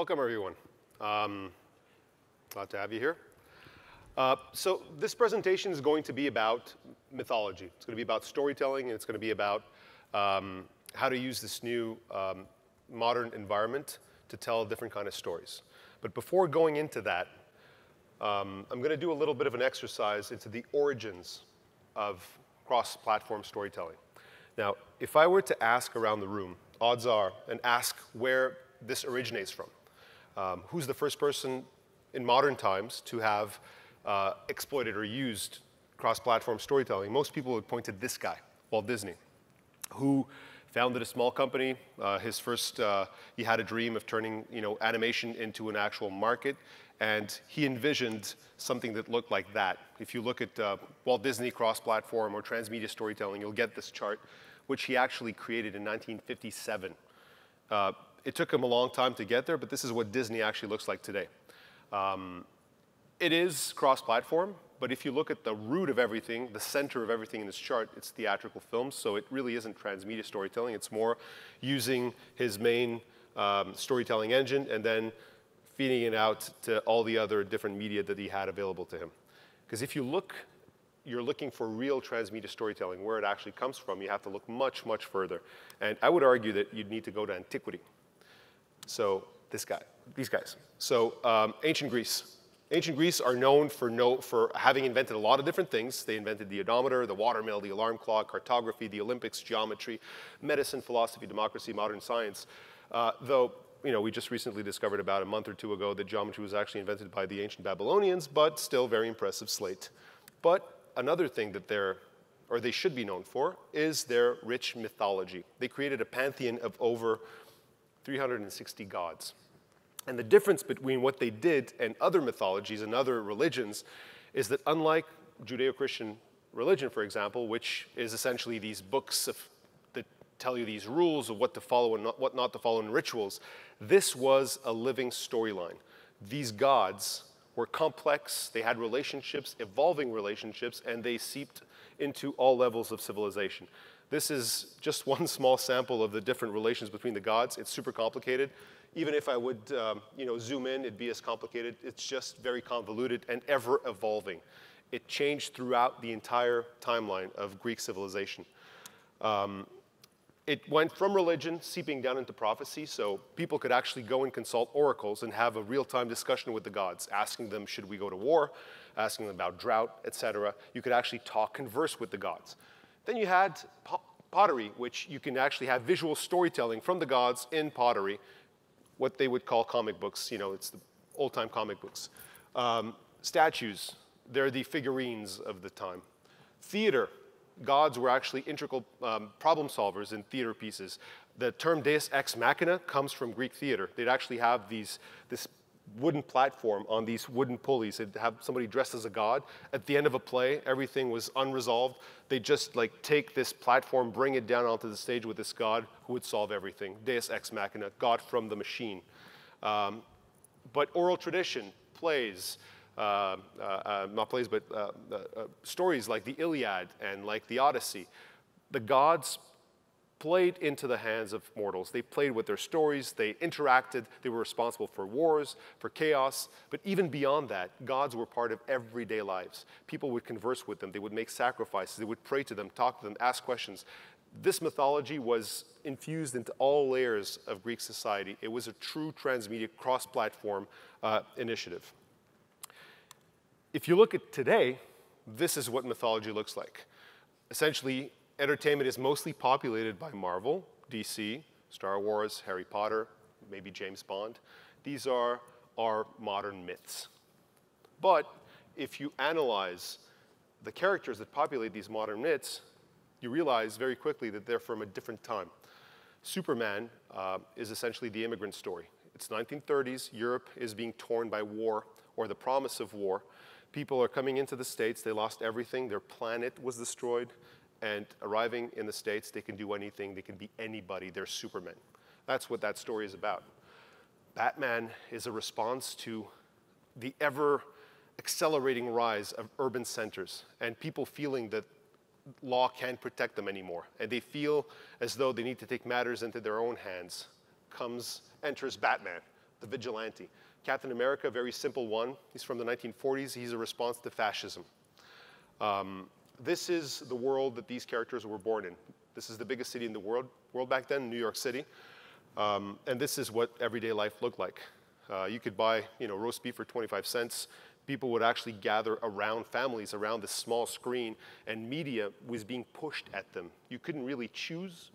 Welcome, everyone. Glad to have you here. So this presentation is going to be about mythology. It's going to be about storytelling, and it's going to be about how to use this new modern environment to tell different kind of stories. But before going into that, I'm going to do a little bit of an exercise into the origins of cross-platform storytelling. Now, if I were to ask around the room, odds are, and ask where this originates from, who's the first person in modern times to have exploited or used cross-platform storytelling, most people would point to this guy, Walt Disney, who founded a small company. He had a dream of turning animation into an actual market, and he envisioned something that looked like that. If you look at Walt Disney cross-platform or transmedia storytelling, you'll get this chart, which he actually created in 1957. It took him a long time to get there, but this is what Disney actually looks like today. It is cross-platform, but if you look at the root of everything, the center of everything in this chart, it's theatrical films, so it really isn't transmedia storytelling. It's more using his main storytelling engine and then feeding it out to all the other different media that he had available to him. Because if you're looking for real transmedia storytelling, where it actually comes from, you have to look much, much further. And I would argue that you'd need to go to antiquity. So these guys. So ancient Greece. Ancient Greece are known for having invented a lot of different things. They invented the odometer, the watermill, the alarm clock, cartography, the Olympics, geometry, medicine, philosophy, democracy, modern science. Though, we just recently discovered about a month or two ago that geometry was actually invented by the ancient Babylonians, but still very impressive slate. But another thing that they should be known for is their rich mythology. They created a pantheon of over 360 gods. And the difference between what they did and other mythologies and other religions is that unlike Judeo-Christian religion, for example, which is essentially these books that tell you these rules of what to follow and what not to follow in rituals, this was a living storyline. These gods were complex, they had relationships, evolving relationships, and they seeped into all levels of civilization. This is just one small sample of the different relations between the gods. It's super complicated. Even if I would zoom in, it'd be as complicated. It's just very convoluted and ever evolving. It changed throughout the entire timeline of Greek civilization. It went from religion seeping down into prophecy, so people could actually go and consult oracles and have a real-time discussion with the gods, asking them, should we go to war, asking them about drought, etc. You could actually converse with the gods. Then you had pottery, which you can actually have visual storytelling from the gods in pottery, what they would call comic books. It's the old-time comic books. Statues, they're the figurines of the time. Theater, gods were actually integral problem solvers in theater pieces. The term deus ex machina comes from Greek theater. They'd actually have this wooden platform on these wooden pulleys. They'd have somebody dressed as a god. At the end of a play, everything was unresolved. They'd just take this platform, bring it down onto the stage with this god who would solve everything. Deus ex machina, God from the machine. But oral tradition, plays, not plays, but stories like the Iliad and like the Odyssey, the gods played into the hands of mortals. They played with their stories, they interacted, they were responsible for wars, for chaos, but even beyond that, gods were part of everyday lives. People would converse with them, they would make sacrifices, they would pray to them, talk to them, ask questions. This mythology was infused into all layers of Greek society. It was a true transmedia, cross-platform initiative. If you look at today, this is what mythology looks like. Essentially, entertainment is mostly populated by Marvel, DC, Star Wars, Harry Potter, maybe James Bond. These are our modern myths. But if you analyze the characters that populate these modern myths, you realize very quickly that they're from a different time. Superman is essentially the immigrant story. It's 1930s, Europe is being torn by war or the promise of war. People are coming into the States, they lost everything, their planet was destroyed, and arriving in the States, they can do anything, they can be anybody, they're Supermen. That's what that story is about. Batman is a response to the ever accelerating rise of urban centers and people feeling that law can't protect them anymore. And they feel as though they need to take matters into their own hands. Enters Batman, the vigilante. Captain America, very simple one. He's from the 1940s. He's a response to fascism. This is the world that these characters were born in. This is the biggest city in the world back then, New York City. And this is what everyday life looked like. You could buy, roast beef for 25 cents. People would actually gather around families, around this small screen, and media was being pushed at them. You couldn't really choose,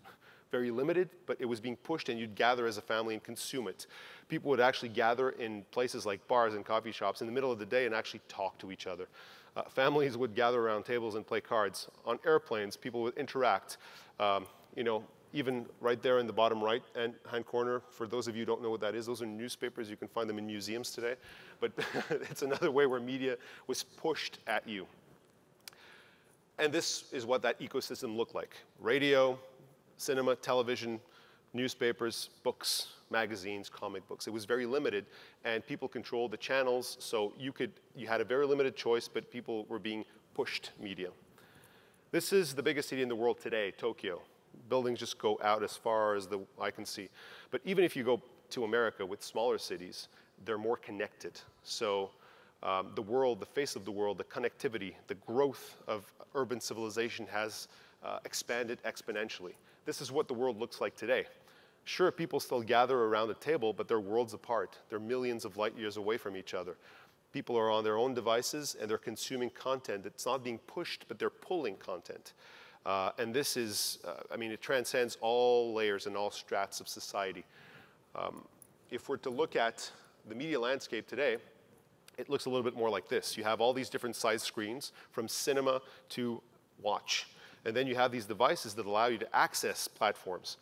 very limited, but it was being pushed, and you'd gather as a family and consume it. People would actually gather in places like bars and coffee shops in the middle of the day and actually talk to each other. Families would gather around tables and play cards. On airplanes, people would interact. Even right there in the bottom right-hand corner, for those of you who don't know what that is, those are newspapers. You can find them in museums today. But it's another way where media was pushed at you. And this is what that ecosystem looked like. Radio, cinema, television, newspapers, books, magazines, comic books. It was very limited, and people controlled the channels, so you had a very limited choice, but people were being pushed media. This is the biggest city in the world today, Tokyo. Buildings just go out as far as the eye can see. But even if you go to America with smaller cities, they're more connected. So the world, the face of the world, the connectivity, the growth of urban civilization has expanded exponentially. This is what the world looks like today. Sure, people still gather around a table, but they're worlds apart. They're millions of light years away from each other. People are on their own devices, and they're consuming content that's not being pushed, but they're pulling content. And this is, it transcends all layers and all strats of society. If we're to look at the media landscape today, it looks a little bit more like this. You have all these different size screens, from cinema to watch. And then you have these devices that allow you to access platforms.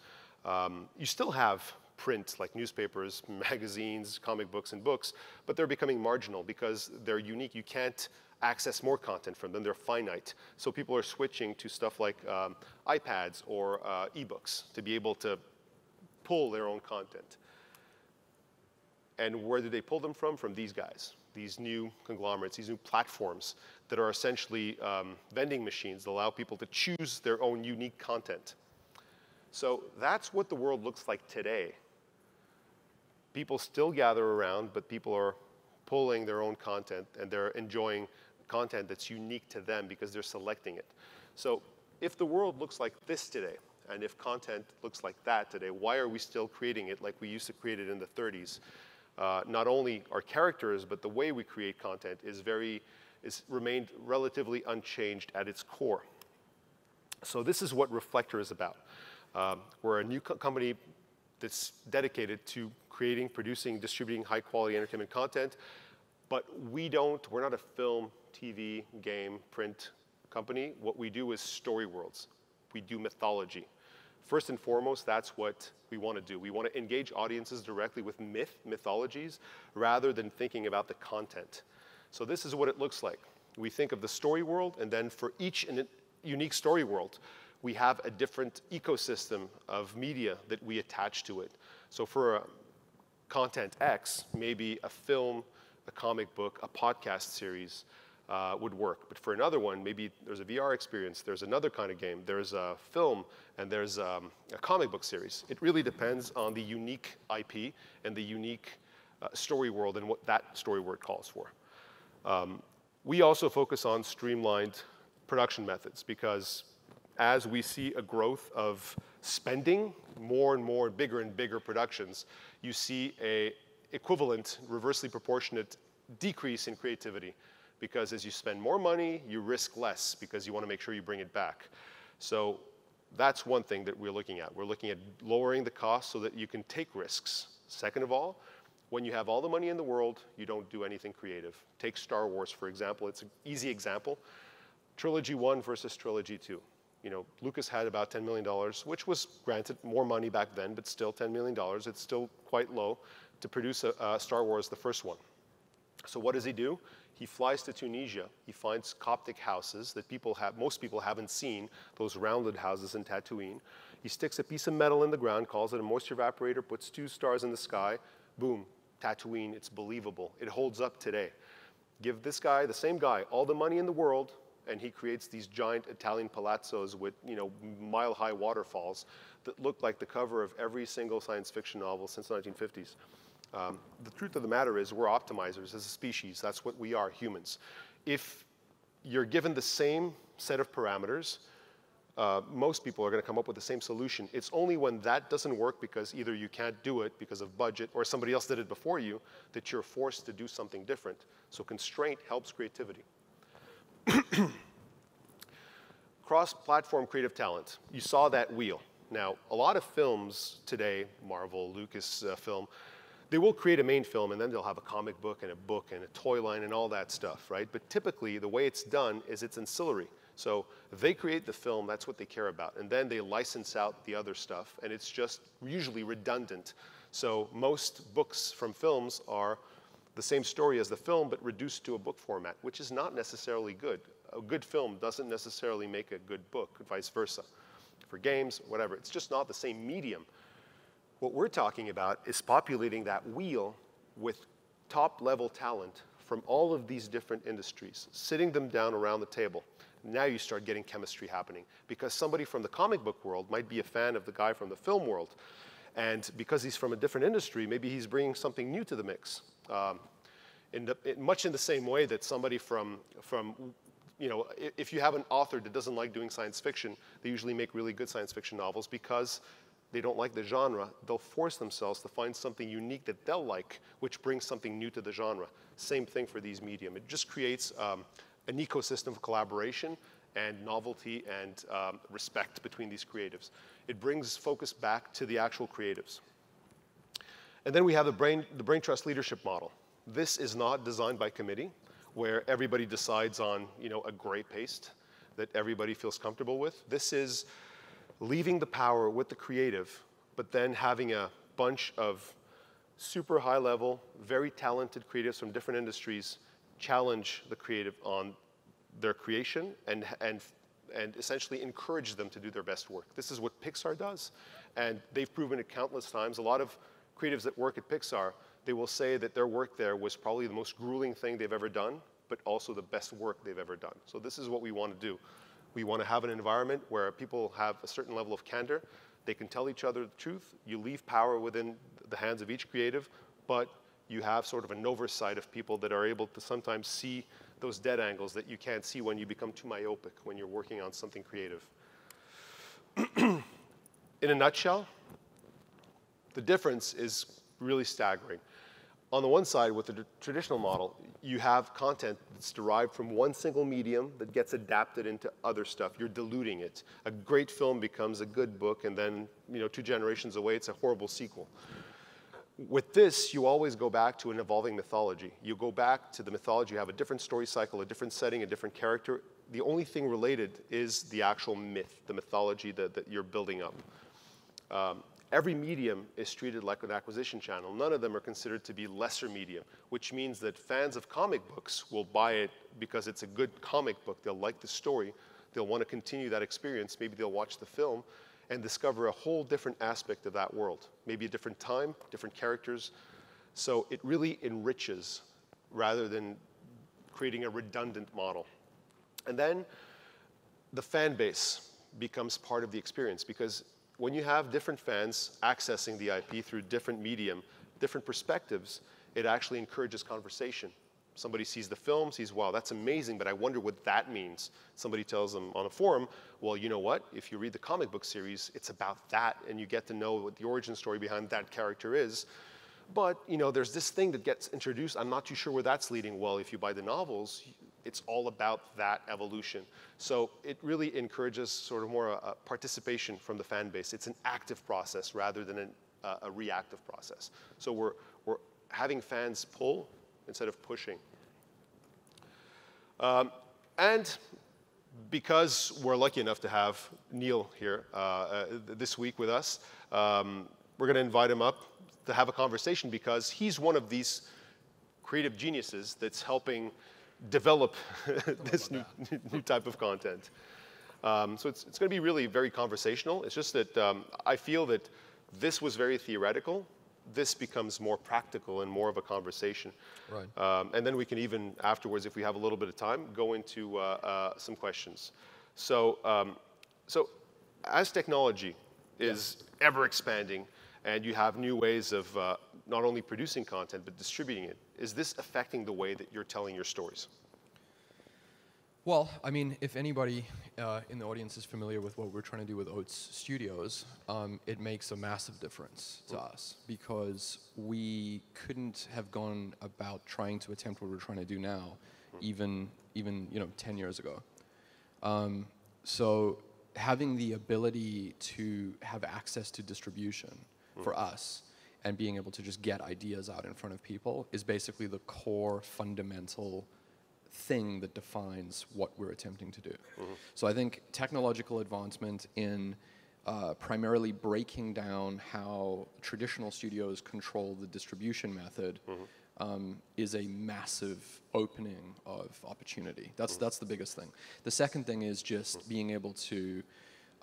You still have print, like newspapers, magazines, comic books, and books, but they're becoming marginal because they're unique. You can't access more content from them. They're finite. So people are switching to stuff like iPads or ebooks to be able to pull their own content. And where do they pull them from? From these guys, these new conglomerates, these new platforms that are essentially vending machines that allow people to choose their own unique content. So that's what the world looks like today. People still gather around, but people are pulling their own content, and they're enjoying content that's unique to them because they're selecting it. So if the world looks like this today, and if content looks like that today, why are we still creating it like we used to create it in the 30s? Not only our characters, but the way we create content is remained relatively unchanged at its core. So this is what Reflector is about. We're a new company that's dedicated to creating, producing, distributing high-quality entertainment content, but we're not a film, TV, game, print company. What we do is Storyworlds. We do mythology. First and foremost, that's what we want to do. We want to engage audiences directly with mythologies rather than thinking about the content. So this is what it looks like. We think of the story world, and then for each unique story world, we have a different ecosystem of media that we attach to it. So for content X, maybe a film, a comic book, a podcast series would work. But for another one, maybe there's a VR experience, there's another kind of game, there's a film, and there's a comic book series. It really depends on the unique IP and the unique story world and what that story world calls for. We also focus on streamlined production methods because as we see a growth of spending, more and more bigger and bigger productions, you see a equivalent, reversely proportionate decrease in creativity. Because as you spend more money, you risk less because you want to make sure you bring it back. So that's one thing that we're looking at. We're looking at lowering the cost so that you can take risks. Second of all, when you have all the money in the world, you don't do anything creative. Take Star Wars, for example. It's an easy example. Trilogy 1 versus Trilogy 2. Lucas had about $10 million, which was, granted, more money back then, but still $10 million. It's still quite low to produce a Star Wars, the first one. So what does he do? He flies to Tunisia. He finds Coptic houses that most people haven't seen, those rounded houses in Tatooine. He sticks a piece of metal in the ground, calls it a moisture evaporator, puts 2 stars in the sky. Boom, Tatooine, it's believable. It holds up today. Give this guy, the same guy, all the money in the world, and he creates these giant Italian palazzos with, mile-high waterfalls that look like the cover of every single science fiction novel since the 1950s. The truth of the matter is we're optimizers as a species. That's what we are, humans. If you're given the same set of parameters, most people are going to come up with the same solution. It's only when that doesn't work because either you can't do it because of budget or somebody else did it before you that you're forced to do something different. So constraint helps creativity. Cross-platform creative talent. You saw that wheel. Now, a lot of films today, Marvel, Lucasfilm, they will create a main film and then they'll have a comic book and a toy line and all that stuff, right? But typically, the way it's done is it's ancillary. So they create the film, that's what they care about. And then they license out the other stuff, and it's just usually redundant. So most books from films are the same story as the film, but reduced to a book format, which is not necessarily good. A good film doesn't necessarily make a good book, vice versa. For games, whatever, it's just not the same medium. What we're talking about is populating that wheel with top-level talent from all of these different industries, sitting them down around the table. Now you start getting chemistry happening because somebody from the comic book world might be a fan of the guy from the film world. And because he's from a different industry, maybe he's bringing something new to the mix. Much in the same way that somebody from, you know, if you have an author that doesn't like doing science fiction, they usually make really good science fiction novels because they don't like the genre. They'll force themselves to find something unique that they'll like, which brings something new to the genre. Same thing for these medium. It just creates an ecosystem of collaboration and novelty and respect between these creatives. It brings focus back to the actual creatives. And then we have the brain trust leadership model. This is not designed by committee, where everybody decides on, you know, a gray paste that everybody feels comfortable with. This is leaving the power with the creative, but then having a bunch of super high level, very talented creatives from different industries challenge the creative on their creation and essentially encourage them to do their best work. This is what Pixar does, and they've proven it countless times. A lot of creatives that work at Pixar, they will say that their work there was probably the most grueling thing they've ever done, but also the best work they've ever done. So this is what we want to do. We want to have an environment where people have a certain level of candor. They can tell each other the truth. You leave power within the hands of each creative, but you have sort of an oversight of people that are able to sometimes see those dead angles that you can't see when you become too myopic when you're working on something creative. In a nutshell, the difference is really staggering. On the one side, with the traditional model, you have content that's derived from one single medium that gets adapted into other stuff. You're diluting it. A great film becomes a good book, and then, you know, 2 generations away, it's a horrible sequel. With this, you always go back to an evolving mythology. You go back to the mythology, you have a different story cycle, a different setting, a different character. The only thing related is the actual myth, the mythology that you're building up. Every medium is treated like an acquisition channel. None of them are considered to be lesser medium, which means that fans of comic books will buy it because it's a good comic book. They'll like the story. They'll want to continue that experience. Maybe they'll watch the film and discover a whole different aspect of that world. Maybe a different time, different characters. So it really enriches rather than creating a redundant model. And then the fan base becomes part of the experience, because when you have different fans accessing the IP through different medium, different perspectives, it actually encourages conversation. Somebody sees the film, sees, wow, that's amazing, but I wonder what that means. Somebody tells them on a forum, well, you know what? If you read the comic book series, it's about that, and you get to know what the origin story behind that character is. But, you know, there's this thing that gets introduced. I'm not too sure where that's leading. Well, if you buy the novels, it's all about that evolution. So it really encourages sort of more a participation from the fan base. It's an active process rather than a reactive process. So we're having fans pull instead of pushing. And because we're lucky enough to have Neil here this week with us, we're going to invite him up to have a conversation, because he's one of these creative geniuses that's helping develop this new type of content. So it's going to be really very conversational. It's just that I feel that this was very theoretical. This becomes more practical and more of a conversation. Right. And then we can even afterwards, if we have a little bit of time, go into some questions. So, as technology is ever expanding, and you have new ways of not only producing content, but distributing it. Is this affecting the way that you're telling your stories? Well, I mean, if anybody in the audience is familiar with what we're trying to do with Oats Studios, it makes a massive difference to us, because we couldn't have gone about trying to attempt what we're trying to do now, even 10 years ago. So having the ability to have access to distribution for us and being able to just get ideas out in front of people is basically the core fundamental thing that defines what we're attempting to do. So I think technological advancement in primarily breaking down how traditional studios control the distribution method is a massive opening of opportunity. That's the biggest thing. The second thing is just being able to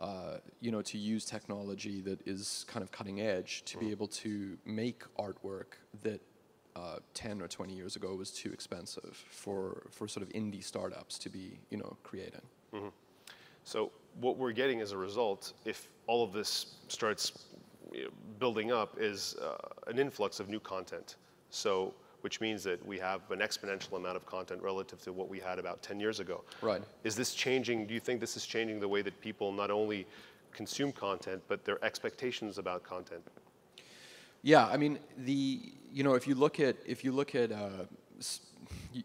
to use technology that is kind of cutting edge to be able to make artwork that 10 or 20 years ago was too expensive for sort of indie startups to be, creating. So what we're getting as a result, if all of this starts building up, is an influx of new content. So, which means that we have an exponential amount of content relative to what we had about 10 years ago. Right. Is this changing, do you think this is changing the way that people not only consume content, but their expectations about content? Yeah, I mean, if you look at,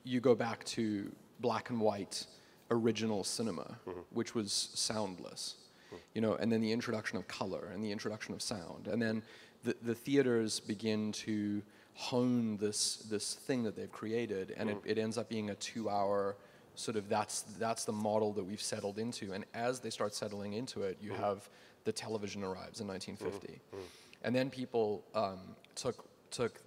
you go back to black and white original cinema, which was soundless, and then the introduction of color and the introduction of sound, and then the theaters begin to hone this thing that they've created, and it ends up being a 2-hour sort of, that's the model that we've settled into, and as they start settling into it, you have the television arrives in 1950. And then people took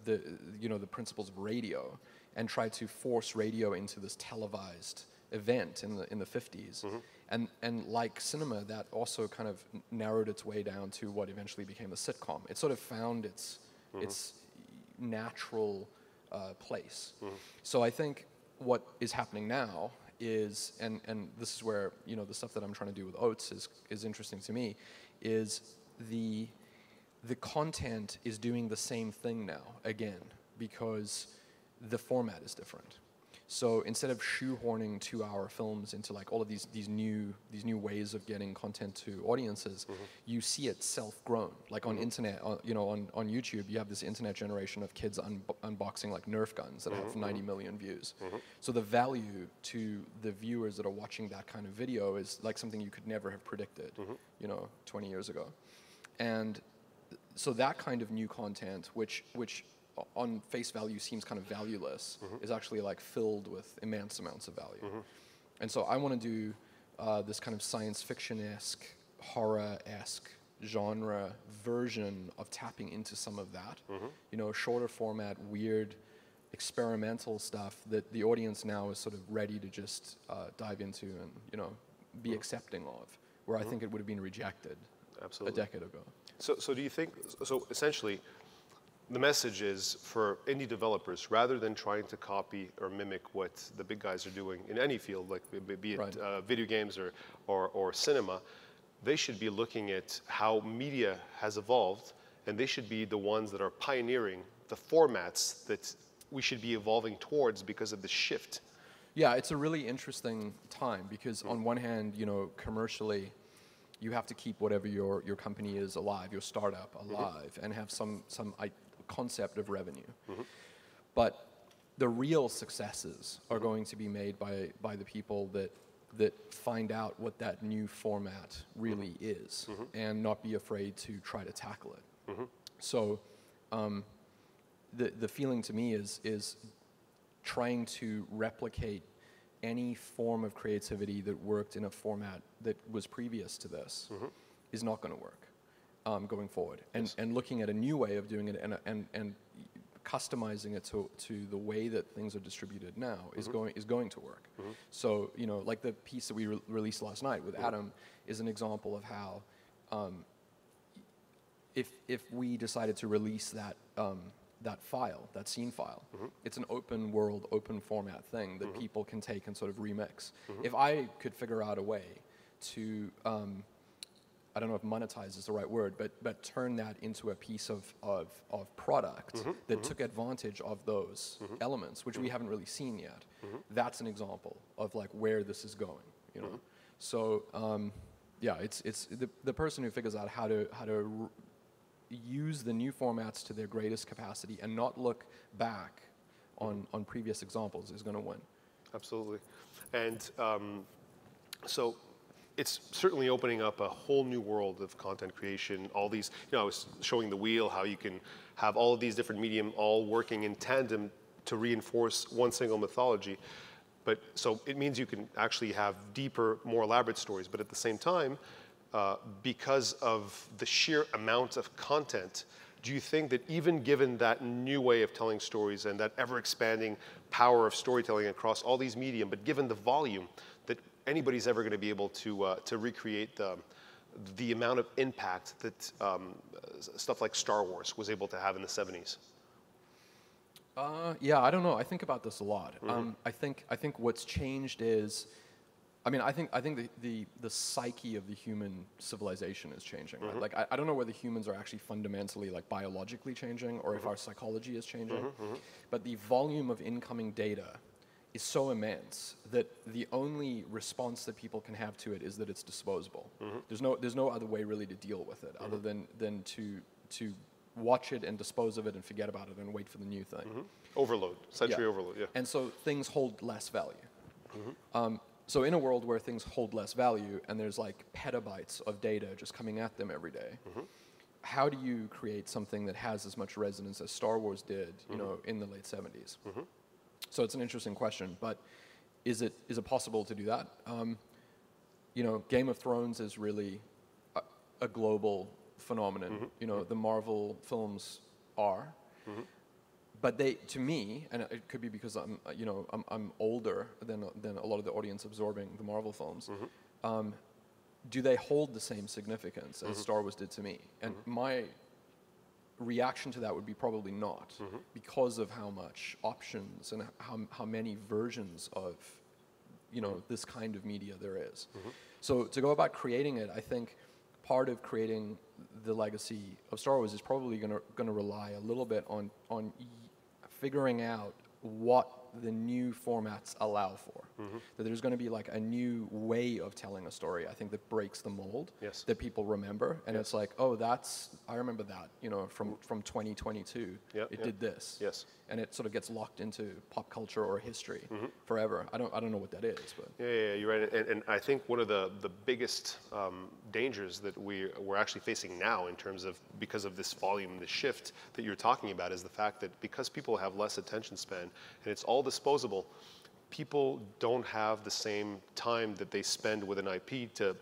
the principles of radio and tried to force radio into this televised event in the 50s. And like cinema, that also kind of narrowed its way down to what eventually became a sitcom. It sort of found its natural place. So I think what is happening now is, and this is where the stuff that I'm trying to do with Oats is interesting to me, is the content is doing the same thing now, again, because the format is different. So instead of shoehorning 2-hour films into like all of these new ways of getting content to audiences, you see it self-grown. Like on internet, on YouTube, you have this internet generation of kids unboxing like Nerf guns that have 90 million views. So the value to the viewers that are watching that kind of video is like something you could never have predicted, 20 years ago. And so that kind of new content, which on face value seems kind of valueless, is actually like filled with immense amounts of value. And so I want to do this kind of science fiction-esque, horror-esque genre version of tapping into some of that. Shorter format, weird, experimental stuff that the audience now is sort of ready to just dive into and be accepting of, where I think it would have been rejected a decade ago. So do you think, so essentially, the message is for indie developers, rather than trying to copy or mimic what the big guys are doing in any field, like be it video games or cinema, they should be looking at how media has evolved, and they should be the ones that are pioneering the formats that we should be evolving towards because of the shift. Yeah, it's a really interesting time because on one hand, commercially, you have to keep whatever your company is alive, your startup alive, and have some concept of revenue. But the real successes are going to be made by the people that find out what that new format really is and not be afraid to try to tackle it. So the feeling to me is trying to replicate any form of creativity that worked in a format that was previous to this is not going to work going forward. And looking at a new way of doing it and customizing it to the way that things are distributed now is going to work. So like the piece that we released last night with Adam is an example of how if we decided to release that that scene file. It's an open world, open format thing that people can take and sort of remix. If I could figure out a way to I don't know if monetize is the right word, but turn that into a piece of product that took advantage of those elements, which we haven't really seen yet. That's an example of like where this is going, you know. So yeah, it's the person who figures out how to use the new formats to their greatest capacity and not look back on previous examples is going to win. Absolutely. And so it's certainly opening up a whole new world of content creation. All these, you know, I was showing the wheel, how you can have all of these different medium all working in tandem to reinforce one single mythology. But so it means you can actually have deeper, more elaborate stories. But at the same time, because of the sheer amount of content, do you think that even given that new way of telling stories and that ever-expanding power of storytelling across all these medium, but given the volume, that anybody's ever going to be able to recreate the amount of impact that stuff like Star Wars was able to have in the 70s? Yeah, I don't know. I think about this a lot. I think what's changed is, I mean, I think the psyche of the human civilization is changing. Right? Like I don't know whether humans are actually fundamentally like biologically changing or if our psychology is changing, but the volume of incoming data is so immense that the only response that people can have to it is that it's disposable. There's no other way really to deal with it other than to watch it and dispose of it and forget about it and wait for the new thing. Overload, sensory overload, yeah. And so things hold less value. So in a world where things hold less value and there's like petabytes of data just coming at them every day, how do you create something that has as much resonance as Star Wars did, you know, in the late 70s? So it's an interesting question, but is it possible to do that? You know, Game of Thrones is really a global phenomenon. You know, the Marvel films are, but they, to me, and it could be because I'm older than a lot of the audience absorbing the Marvel films. Do they hold the same significance as Star Wars did to me? And my reaction to that would be probably not, because of how much options and how many versions of, you know, this kind of media there is. So to go about creating it, I think part of creating the legacy of Star Wars is probably going to rely a little bit on figuring out what the new formats allow for. That there's going to be like a new way of telling a story, I think, that breaks the mold, that people remember. And it's like, oh, I remember that, you know, from 2022, it did this. And it sort of gets locked into pop culture or history forever. I don't know what that is, but yeah, you're right. And I think one of the biggest dangers that we're actually facing now in terms of, because of this volume, the shift that you're talking about, is the fact that because people have less attention span and it's all disposable, people don't have the same time that they spend with an IP to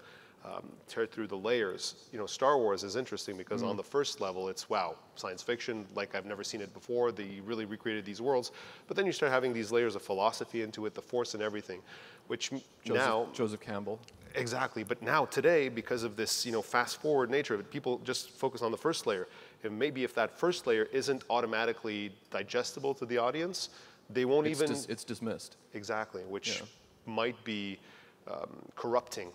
tear through the layers. You know, Star Wars is interesting because on the first level, it's, wow, science fiction, like I've never seen it before. They really recreated these worlds. But then you start having these layers of philosophy into it, the Force and everything, which Joseph Campbell. Exactly. But now, today, because of this, you know, fast-forward nature of it, people just focus on the first layer. And maybe if that first layer isn't automatically digestible to the audience, they won't it's dismissed. Exactly, which might be corrupting.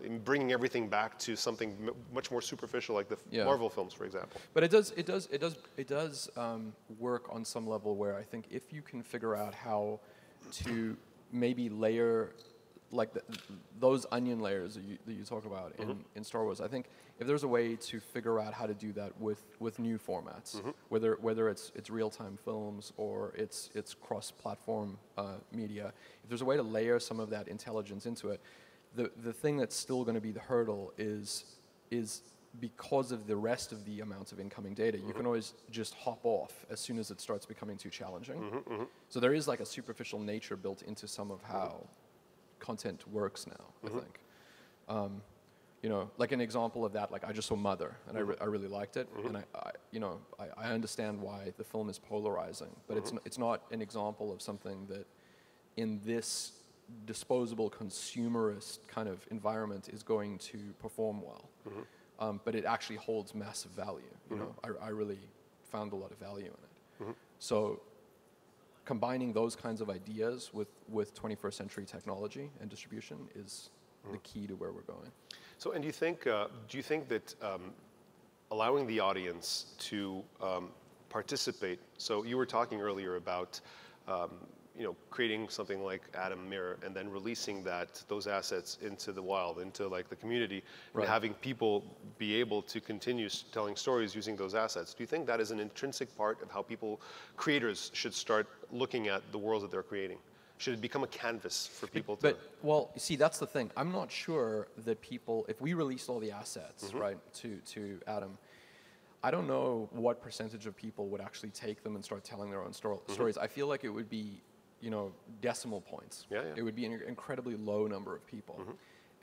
In bringing everything back to something much more superficial, like the Marvel films, for example. But it does work on some level where I think if you can figure out how to maybe layer, like those onion layers that you talk about in Star Wars, I think if there's a way to figure out how to do that with new formats, whether it's real-time films or it's cross-platform media, if there's a way to layer some of that intelligence into it, the thing that's still going to be the hurdle is because of the rest of the amounts of incoming data. You can always just hop off as soon as it starts becoming too challenging. So there is like a superficial nature built into some of how content works now, I think. You know, like an example of that, like I just saw Mother, and I really liked it, and I understand why the film is polarizing, but it's not an example of something that in this disposable consumerist kind of environment is going to perform well. But it actually holds massive value. You know, I really found a lot of value in it. So combining those kinds of ideas with 21st century technology and distribution is the key to where we're going. So, and do you think that allowing the audience to participate, so you were talking earlier about creating something like Atom Mirror and then releasing those assets into the wild, into like the community, Right. and having people be able to continue telling stories using those assets. Do you think that is an intrinsic part of how creators should start looking at the worlds that they're creating? Should it become a canvas for people to... Well, see, that's the thing. I'm not sure that people, if we released all the assets, right, to Atom, I don't know what percentage of people would actually take them and start telling their own stories. I feel like it would be, decimal points. Yeah. It would be an incredibly low number of people.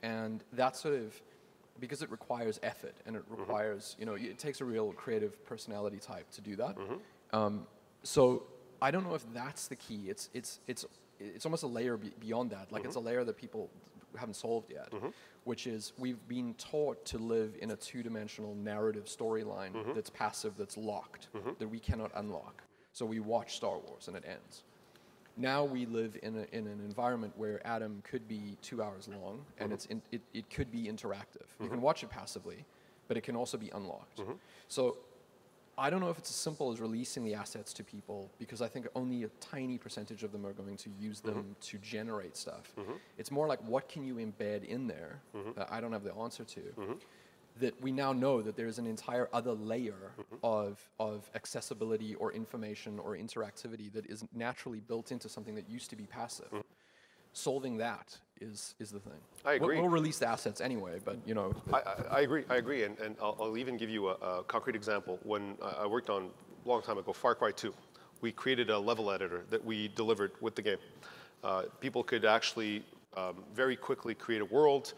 And that's sort of, because it requires effort and it requires, it takes a real creative personality type to do that. So I don't know if that's the key. It's almost a layer beyond that. Like it's a layer that people haven't solved yet, which is we've been taught to live in a two-dimensional narrative storyline that's passive, that's locked, that we cannot unlock. So we watch Star Wars and it ends. Now we live in an environment where Atom could be 2 hours long, and it could be interactive. You can watch it passively, but it can also be unlocked. So I don't know if it's as simple as releasing the assets to people, because I think only a tiny percentage of them are going to use them to generate stuff. It's more like, what can you embed in there that I don't have the answer to, that we now know that there's an entire other layer of accessibility or information or interactivity that is naturally built into something that used to be passive. Solving that is the thing. I agree. We'll release the assets anyway, but I agree, and I'll even give you a concrete example. When I worked on, a long time ago, Far Cry 2, we created a level editor that we delivered with the game. People could actually very quickly create a world.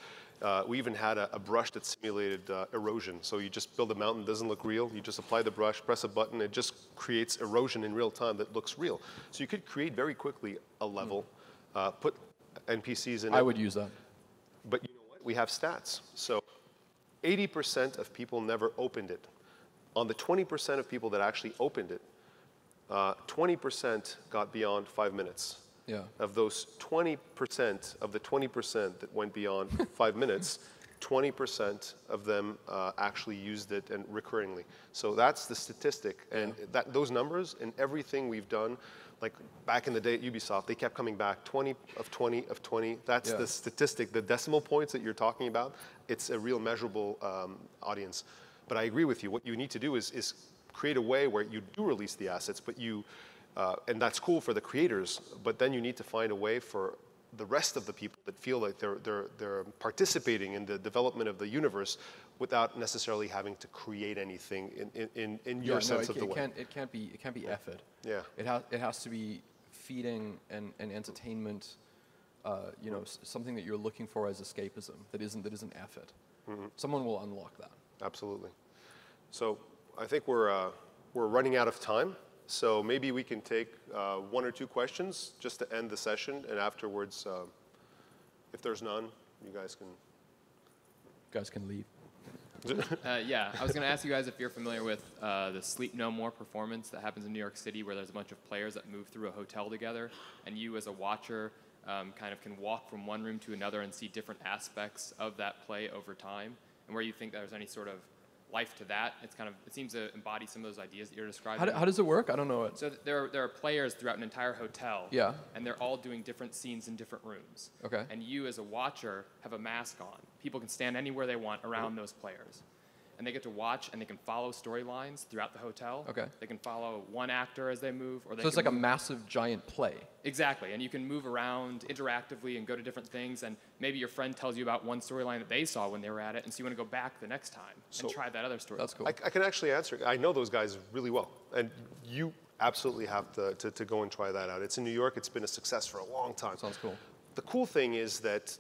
We even had a brush that simulated erosion. So you just build a mountain, doesn't look real. You just apply the brush, press a button, it just creates erosion in real time that looks real. So you could create very quickly a level, put NPCs in it. I would use that. But you know what? We have stats. So 80% of people never opened it. On the 20% of people that actually opened it, 20% got beyond 5 minutes. Yeah. Of those 20%, of the 20% that went beyond 5 minutes, 20% of them actually used it and recurringly. So that's the statistic. And those numbers and everything we've done, like back in the day at Ubisoft, they kept coming back, 20 of 20 of 20. That's the statistic. The decimal points that you're talking about, it's a real measurable audience. But I agree with you. What you need to do is create a way where you do release the assets, but and that's cool for the creators, but then you need to find a way for the rest of the people that feel like they're participating in the development of the universe without necessarily having to create anything in your sense of the way. It can't be effort. Yeah. It has to be feeding and entertainment. Something that you're looking for as escapism that isn't effort. Someone will unlock that. Absolutely. So I think we're running out of time. So maybe we can take 1 or 2 questions just to end the session, and afterwards, if there's none, you guys can leave. Yeah, I was going to ask you guys if you're familiar with the Sleep No More performance that happens in New York City, where there's a bunch of players that move through a hotel together, and you as a watcher kind of can walk from one room to another and see different aspects of that play over time, and where you think there's any sort of life to that. It seems to embody some of those ideas that you're describing. How does it work? I don't know it. So there are players throughout an entire hotel. Yeah. And they're all doing different scenes in different rooms. Okay. And you as a watcher have a mask on. People can stand anywhere they want around those players. And they get to watch and they can follow storylines throughout the hotel. Okay. They can follow one actor as they move. So it's like a massive giant play. Exactly. And you can move around interactively and go to different things. And maybe your friend tells you about one storyline that they saw when they were at it. And so you want to go back the next time and try that other story. That's cool. I can actually answer. I know those guys really well. And you absolutely have to go and try that out. It's in New York. It's been a success for a long time. Sounds cool. The cool thing is that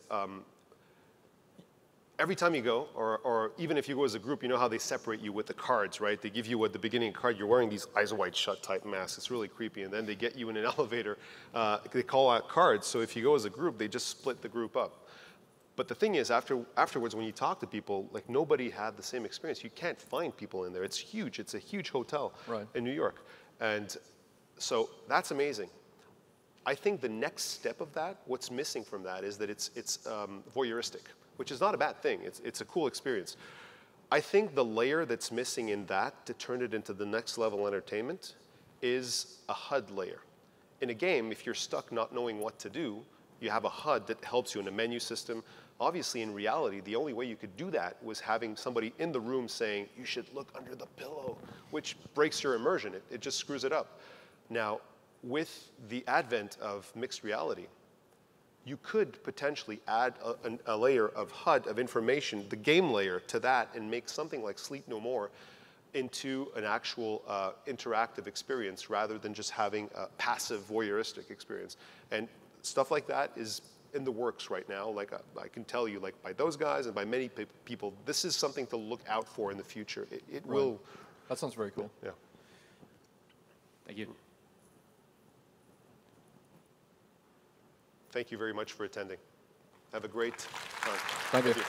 every time you go, or even if you go as a group, you know how they separate you with the cards, right? They give you at the beginning card, you're wearing these eyes wide shut type masks. It's really creepy. And then they get you in an elevator. They call out cards. So if you go as a group, they just split the group up. But the thing is, afterwards, when you talk to people, like nobody had the same experience. You can't find people in there. It's huge. It's a huge hotel in New York. And so that's amazing. I think the next step of that, what's missing from that is that it's voyeuristic. which is not a bad thing. It's a cool experience. I think the layer that's missing in that to turn it into the next level entertainment is a HUD layer. In a game, if you're stuck not knowing what to do, you have a HUD that helps you in a menu system. Obviously, in reality, the only way you could do that was having somebody in the room saying, you should look under the pillow, which breaks your immersion. It just screws it up. Now, with the advent of mixed reality, you could potentially add a layer of HUD, of information, the game layer, to that and make something like Sleep No More into an actual interactive experience rather than just having a passive voyeuristic experience. And stuff like that is in the works right now. Like I can tell you, like by those guys and by many people, this is something to look out for in the future. It will. That sounds very cool. Yeah. Thank you. Thank you very much for attending. Have a great time. Thank you.